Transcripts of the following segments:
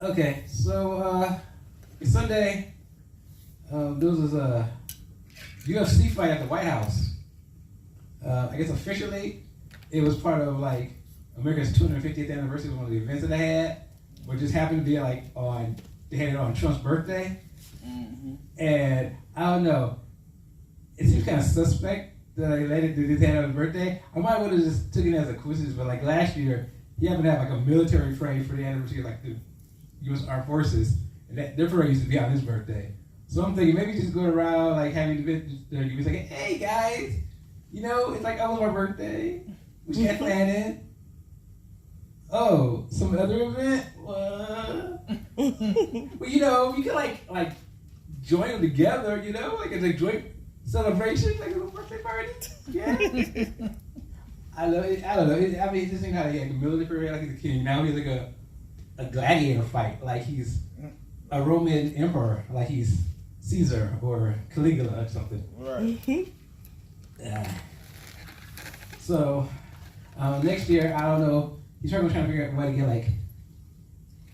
Okay, so Sunday, there was a UFC fight at the White House. I guess officially, it was part of like America's 250th anniversary. Was one of the events that they had, but just happened to be like on. They had it on Trump's birthday, and I don't know. It seems kind of suspect that they let it do this on his birthday. I might would have just took it as a coincidence, but like last year, he happened to have like a military parade for the anniversary of like the U.S. Armed Forces, and that their parade used to be on his birthday. So I'm thinking maybe just going around like having events. You be like, hey guys, you know, it's like almost my birthday. We can't plan it. Oh, some other event? What? Well, you know, you can like join them together. You know, like it's a joint celebration, like a little birthday party. Yeah. I love it. I don't know. I mean, just think how he had a military parade like he's a king. Now he's like a gladiator fight, like he's a Roman emperor, like he's Caesar or Caligula or something. Right. So next year, I don't know. He's probably trying to figure out a way to get like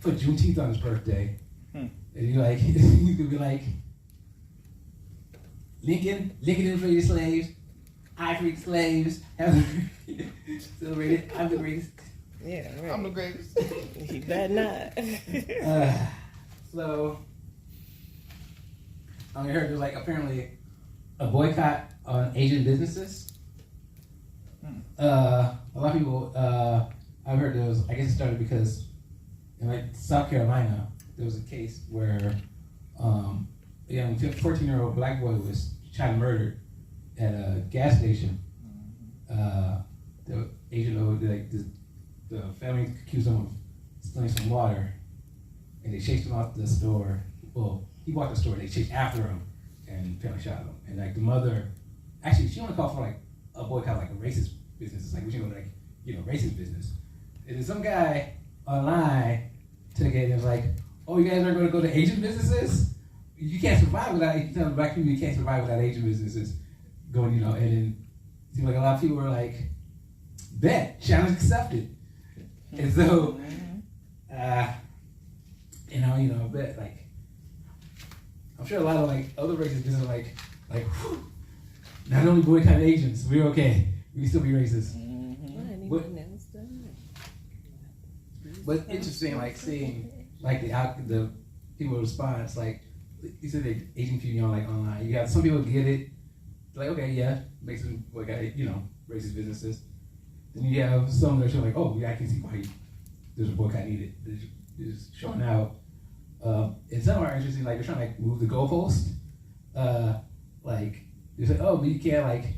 put Juneteenth on his birthday, and you like you could be like Lincoln inflated slaves, I freed slaves, celebrated. I'm the greatest. Yeah, right. I'm the greatest. You better not. So I heard there's like apparently a boycott on Asian businesses. A lot of people. I've heard there was. I guess it started because in like South Carolina there was a case where a young 14-year-old black boy was shot and murdered at a gas station. The Asian like the family accused him of stealing some water, and they chased him out the store. Well, he walked the store. They chased after him and apparently shot him. And like the mother, actually, she only called for like a boycott, like a racist business. It's like we should go to like racist business. And then some guy online took it and was like, "Oh, you guys are going to go to Asian businesses? You can't survive without. You tell the black people you can't survive without Asian businesses going, And then it seemed like a lot of people were like, "Bet challenge accepted." And so, but like, I'm sure a lot of like other races business are like, whew, not only boycott Asians, we're okay. We can still be racist. But interesting, like seeing like the people response, like you said, the Asian people, like online. You got some people get it, like okay, yeah, makes them boycott, racist businesses. Then you have some that are like, oh, yeah, I can see why there's a boycott needed. They're just showing out. And some are interesting, like they're trying to like move the goalpost. Like they say, oh, but you can't like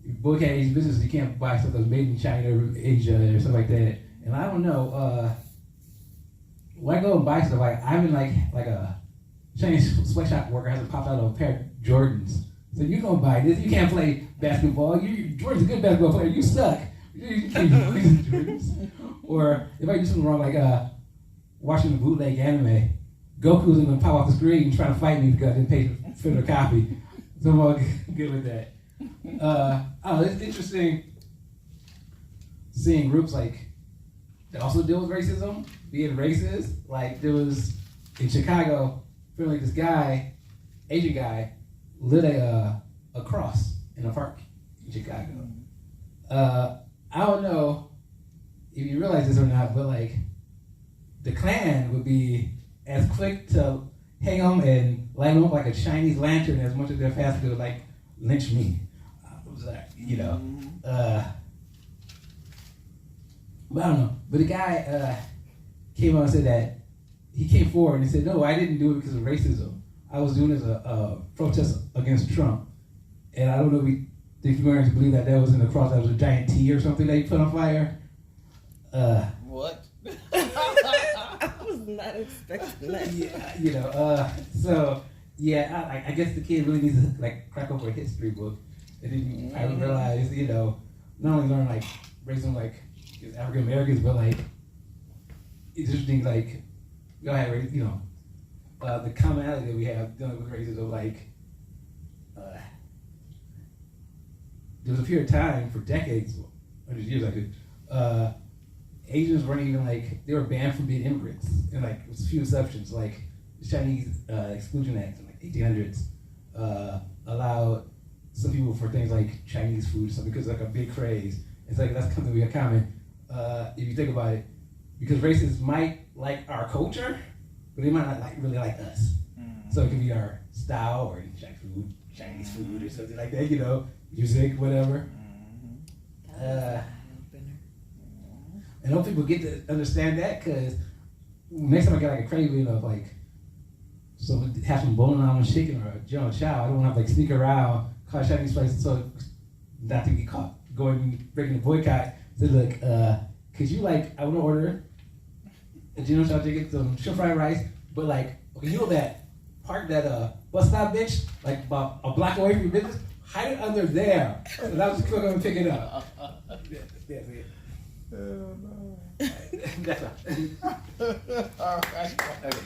boycott Asian businesses. You can't buy stuff that's made in China or Asia or something like that. And I don't know. When I go and buy stuff, like I'm in like a Chinese sweatshop worker hasn't popped out of a pair of Jordans. So you gonna buy this? You can't play basketball. Jordan's a good basketball player. You suck. You can't play Jordans. Or if I do something wrong, like watching a bootleg anime, Goku's gonna pop off the screen trying to fight me because I didn't pay for the copy. So I'm all good with that. It's interesting seeing groups like that also deal with racism, being racist. Like there was in Chicago, apparently this guy, Asian guy, lit a cross in a park in Chicago. I don't know if you realize this or not, but like the Klan would be as quick to hang them and light them up like a Chinese lantern as much as they're fast to like lynch me. But I don't know. But the guy came out and said that he came forward and he said, no, I didn't do it because of racism. I was doing it as a protest against Trump. And I don't know if you're going to believe that was in the cross, that was a giant T or something that he put on fire. What? I was not expecting that. Yeah, so yeah, I guess the kid really needs to like crack open a history book. And then I realized, not only learn like racism like as African Americans, but like it's interesting like go ahead, the commonality that we have dealing with racism, like there was a period of time for decades, 100 years I could, Asians weren't even like, they were banned from being immigrants. And like, with a few exceptions, like the Chinese Exclusion Act in like 1800s allowed some people for things like Chinese food or something because it's like a big craze. It's like, that's something we have common. If you think about it, because racists might like our culture, but they might not really like us. Mm-hmm. So it could be our style or Chinese food or something like that, you know, music, whatever. Mm-hmm. And don't people get to understand that? Because next time I get like a craving of like, have some bone on chicken or a General Chow, I don't want to like sneak around, call Chinese places, so not to get caught breaking the boycott. So like, could you like, I want to order a General Chow chicken, some shrimp fried rice, but like, okay, you know that park that bus stop bitch, like about a block away from your business, hide it under there. And I was just going to pick it up. That's it. Oh, no. That's all. All right. Okay.